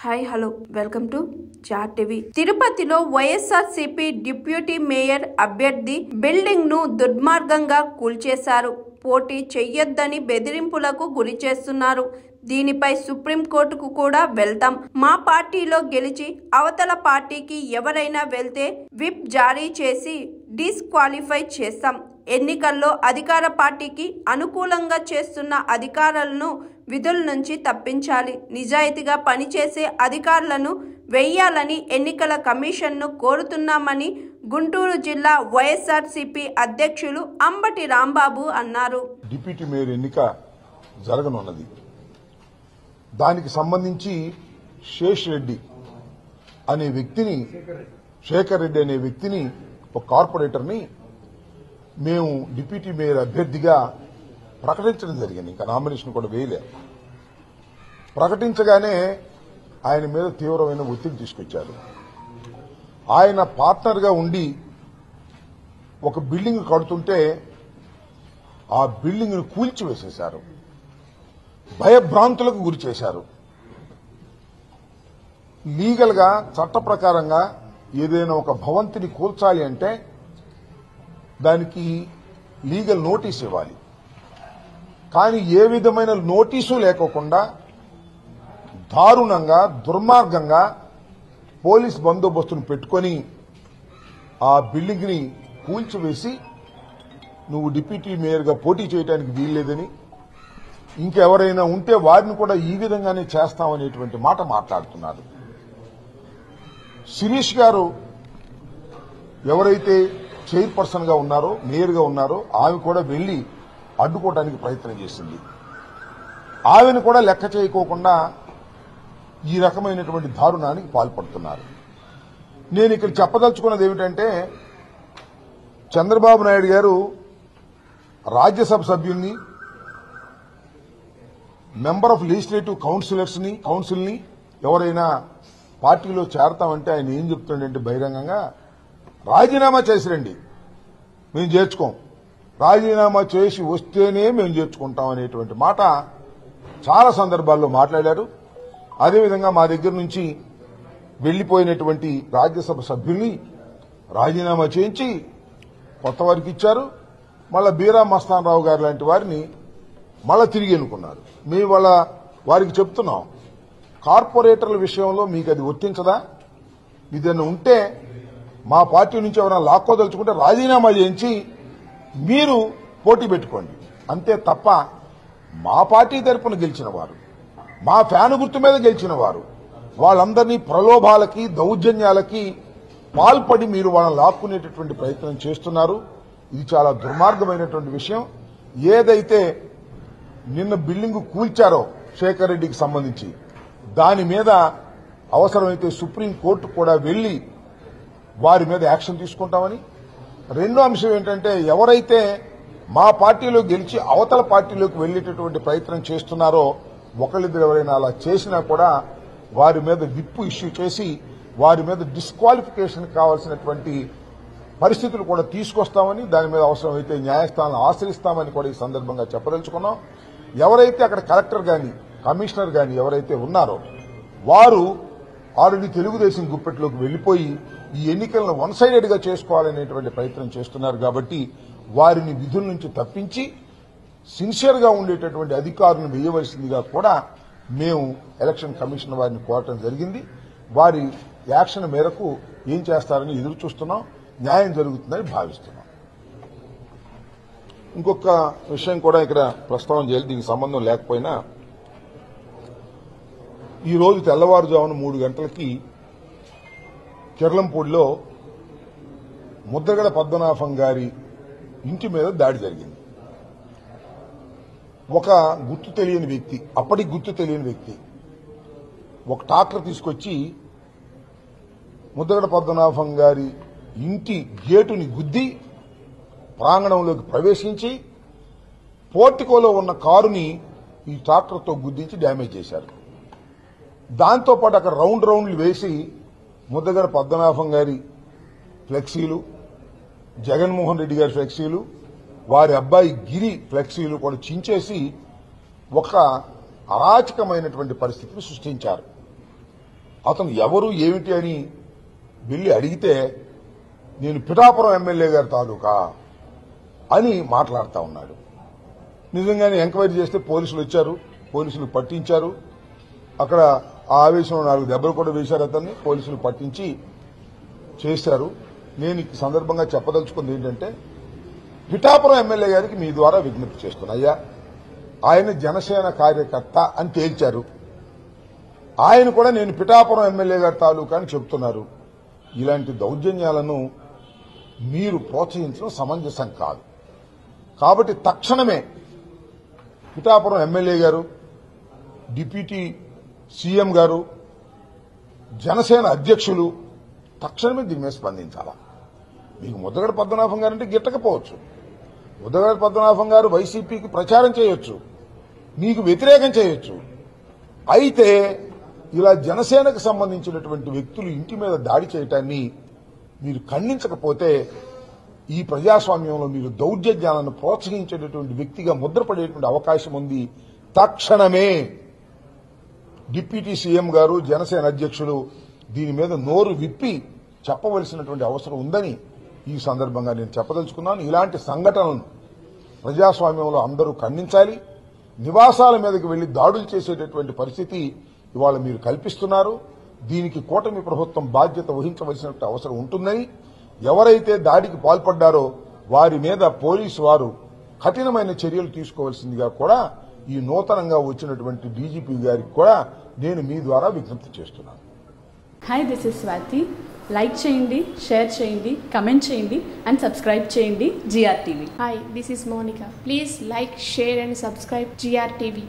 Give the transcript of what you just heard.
Hi hello welcome to chat TV. తిరుపతిలో YSRCP deputy mayor అభ్యర్థి building ను దుర్మార్గంగా కూల్చేశారు. పోటీ చెయ్యొద్దని బెదిరింపులకు గురి చేస్తున్నారు. దీనిపై సుప్రీంకోర్టుకు కూడా వెళ్తాం. మా పార్టీలో గెలిచి అవతల పార్టీకి ఎవరైనా వెళ్తే విప్ జారీ చేసి డిస్క్వాలిఫై చేస్తాం. ఎన్నికల్లో అధికార పార్టీకి అనుకూలంగా చేస్తున్న అధికారులను విధుల నుంచి తప్పించాలి. నిజాయితీగా పనిచేసే అధికారులను వేయాలని ఎన్నికల కమిషన్ను కోరుతున్నామని గుంటూరు జిల్లా వైఎస్ఆర్సీపీ అధ్యక్షులు అంబటి రాంబాబు అన్నారు. డిప్యూటీ మేయర్ ఎన్నిక జరగనున్నది. దానికి సంబంధించి శేఖర్ రెడ్డి అనే వ్యక్తిని ఒక కార్పొరేటర్ని మేము డిప్యూటీ మేయర్ అభ్యర్థిగా ప్రకటించడం జరిగింది. ఇంకా నామినేషన్ కూడా వేయలే. ప్రకటించగానే ఆయన మీద తీవ్రమైన ఒత్తిడి తీసుకొచ్చారు. ఆయన పార్ట్నర్గా ఉండి ఒక బిల్డింగ్ కడుతుంటే ఆ బిల్డింగ్ ను కూల్చివేసేశారు. భయభ్రాంతులకు గురి చేశారు. లీగల్ గా చట్ట ప్రకారంగా ఏదైనా ఒక భవంతిని కూల్చాలి అంటే దానికి లీగల్ నోటీస్ ఇవ్వాలి. కానీ ఏ విధమైన నోటీసు లేకోకుండా దారుణంగా దుర్మార్గంగా పోలీస్ బందోబస్తును పెట్టుకుని ఆ బిల్డింగ్ ని కూల్చివేసి నువ్వు డిప్యూటీ మేయర్గా పోటీ చేయడానికి వీల్లేదని, ఇంకెవరైనా ఉంటే వారిని కూడా ఈ విధంగానే చేస్తామనేటువంటి మాట మాట్లాడుతున్నారు. శిరీష్ గారు ఎవరైతే చైర్పర్సన్ గా ఉన్నారో, మేయర్ గా ఉన్నారో, ఆమె కూడా వెళ్లి అడ్డుకోవడానికి ప్రయత్నం చేసింది. ఆమెను కూడా లెక్క చేయకోకుండా ఈ రకమైనటువంటి దారుణానికి పాల్పడుతున్నారు. నేను ఇక్కడ చెప్పదలుచుకున్నది ఏమిటంటే, చంద్రబాబు నాయుడు గారు రాజ్యసభ సభ్యుల్ని, మెంబర్ ఆఫ్ లెజిస్లేటివ్ కౌన్సిల్ని ఎవరైనా పార్టీలో చేరతామంటే ఆయన ఏం చెప్తున్నాడంటే బహిరంగంగా రాజీనామా చేసిరండి, మేము చేర్చుకోం, రాజీనామా చేసి వస్తేనే మేము చేర్చుకుంటాం అనేటువంటి మాట చాలా సందర్భాల్లో మాట్లాడారు. అదేవిధంగా మా దగ్గర నుంచి వెళ్లిపోయినటువంటి రాజ్యసభ సభ్యుల్ని రాజీనామా చేయించి కొత్త వారికి ఇచ్చారు. మళ్ళా బీరా మస్తాన్ రావు గారు లాంటి వారిని మళ్ళా తిరిగి ఎన్నుకున్నారు. మేము వారికి చెప్తున్నాం, కార్పొరేటర్ల విషయంలో మీకు అది వర్తించదా? ఇదన్నా ఉంటే మా పార్టీ నుంచి ఎవరైనా లాక్కోదలుచుకుంటే రాజీనామా చేయించి మీరు పోటీ పెట్టుకోండి, అంతే తప్ప మా పార్టీ తరపున గెలిచిన వారు, మా ఫ్యాను గుర్తు మీద గెలిచిన వారు, వాళ్ళందరినీ ప్రలోభాలకి దౌర్జన్యాలకి పాల్పడి మీరు వాళ్ళని లాక్కునేటటువంటి ప్రయత్నం చేస్తున్నారు. ఇది చాలా దుర్మార్గమైనటువంటి విషయం. ఏదైతే నిన్న బిల్డింగ్ కూల్చారో శేఖర్ రెడ్డికి సంబంధించి, దాని మీద అవసరమైతే సుప్రీంకోర్టు కూడా వెళ్లి వారి మీద యాక్షన్ తీసుకుంటామని. రెండో అంశం ఏంటంటే, ఎవరైతే మా పార్టీలో గెలిచి అవతల పార్టీలోకి వెళ్లేటటువంటి ప్రయత్నం చేస్తున్నారో, ఒకళ్ళిద్దరు ఎవరైనా అలా చేసినా కూడా వారి మీద విప్పు ఇష్యూ చేసి వారి మీద డిస్క్వాలిఫికేషన్ కావాల్సినటువంటి పరిస్థితులు కూడా తీసుకొస్తామని, దాని మీద అవసరమైతే న్యాయస్థానాలను ఆశ్రయిస్తామని కూడా ఈ సందర్భంగా చెప్పదలుచుకున్నాం. ఎవరైతే అక్కడ కలెక్టర్ గాని కమిషనర్ గాని ఎవరైతే ఉన్నారో వారు ఆల్రెడీ తెలుగుదేశం గుప్పెట్లోకి వెళ్లిపోయి ఈ ఎన్నికలను వన్ సైడెడ్ గా చేసుకోవాలనేటువంటి ప్రయత్నం చేస్తున్నారు. కాబట్టి వారిని విధుల నుంచి తప్పించి సిన్సియర్ గా ఉండేటటువంటి అధికారులను వేయవలసిందిగా కూడా మేము ఎలక్షన్ కమిషన్ వారిని కోరటం జరిగింది. వారి యాక్షన్ మేరకు ఏం చేస్తారని ఎదురు చూస్తున్నాం. న్యాయం జరుగుతుందని భావిస్తున్నాం. ఇంకొక విషయం కూడా ఇక్కడ ప్రస్తావన చేయాలి, దీనికి సంబంధం లేకపోయినా, ఈ రోజు తెల్లవారుజామున 3 గంటలకి కిర్లంపూడిలో ముద్రగడ పద్మనాభం గారి ఇంటి మీద దాడి జరిగింది. ఒక గుర్తు తెలియని వ్యక్తి, అప్పటికి గుర్తు తెలియని వ్యక్తి ఒక ట్రాక్టర్ తీసుకొచ్చి ముద్రగడ పద్మనాభం గారి ఇంటి గేటుని గుద్ది ప్రాంగణంలోకి ప్రవేశించి పోర్టికోలో ఉన్న కారుని ఈ ట్రాక్టర్తో గుద్దించి డ్యామేజ్ చేశారు. దాంతోపాటు అక్కడ రౌండ్లు వేసి ముద్రగడ పద్మనాభం గారి ఫ్లెక్సీలు, జగన్మోహన్ రెడ్డి గారి ఫ్లెక్సీలు, వారి అబ్బాయి గిరి ఫ్లెక్సీలు కూడా చించేసి ఒక అరాచకమైనటువంటి పరిస్థితిని సృష్టించారు. అతను ఎవరు ఏమిటి అని వెళ్ళి అడిగితే నేను పిఠాపురం ఎమ్మెల్యే గారి తాలూకా అని మాట్లాడుతూ ఉన్నాడు. నిజంగానే ఎంక్వైరీ చేస్తే పోలీసులు వచ్చారు, పోలీసులు పట్టించారు. అక్కడ ఆ ఆవేశంలో 4 దెబ్బలు కూడా వేశారు అతన్ని, పోలీసులు పట్టించి చేశారు. నేను ఈ సందర్భంగా చెప్పదలుచుకుంది ఏంటంటే, పిఠాపురం ఎమ్మెల్యే గారికి మీ ద్వారా విజ్ఞప్తి చేస్తున్నా. అయ్యా, ఆయన జనసేన కార్యకర్త అని తేల్చారు. ఆయన కూడా నేను పిఠాపురం ఎమ్మెల్యే గారి తాలూకా అని చెబుతున్నారు. ఇలాంటి దౌర్జన్యాలను మీరు ప్రోత్సహించడం సమంజసం కాదు. కాబట్టి తక్షణమే పిఠాపురం ఎమ్మెల్యే గారు, డిప్యూటీ సీఎం గారు, జనసేన అధ్యక్షులు తక్షణమే దీని మీద స్పందించాలా. మీకు ముద్దగడ పద్మనాభం గారంటే గిట్టకపోవచ్చు. ముద్దగడ పద్మనాభం గారు వైసీపీకి ప్రచారం చేయొచ్చు, మీకు వ్యతిరేకం చేయొచ్చు. అయితే ఇలా జనసేనకు సంబంధించినటువంటి వ్యక్తులు ఇంటి మీద దాడి చేయటాన్ని మీరు ఖండించకపోతే ఈ ప్రజాస్వామ్యంలో మీరు దౌర్జన్యాలను ప్రోత్సహించేటటువంటి వ్యక్తిగా ముద్రపడేటువంటి అవకాశం ఉంది. తక్షణమే డిప్యూటీ సీఎం గారు, జనసేన అధ్యక్షులు దీని మీద నోరు విప్పి చెప్పవలసినటువంటి అవసరం ఉందని ఈ సందర్భంగా నేను చెప్పదలుచుకున్నాను. ఇలాంటి సంఘటనలను ప్రజాస్వామ్యంలో అందరూ ఖండించాలి. నివాసాల మీదకి వెళ్లి దాడులు చేసేటటువంటి పరిస్థితి ఇవాళ మీరు కల్పిస్తున్నారు. దీనికి కూటమి ప్రభుత్వం బాధ్యత వహించవలసిన అవసరం ఉంటుందని, ఎవరైతే దాడికి పాల్పడ్డారో వారి మీద పోలీసు వారు కఠినమైన చర్యలు తీసుకోవాల్సిందిగా కూడా ఈ నూతనంగా వచ్చినటువంటి డీజీపీ గారికి కూడా నేను మీ ద్వారా విజ్ఞప్తి చేస్తున్నాను. Hi, this is Swathi. Like చేయండి, షేర్ చేయండి, కమెంట్ చేయండి అండ్ సబ్స్క్రైబ్ చేయండి GRTV. Hi, this is Monica. Please like, share and subscribe GRTV.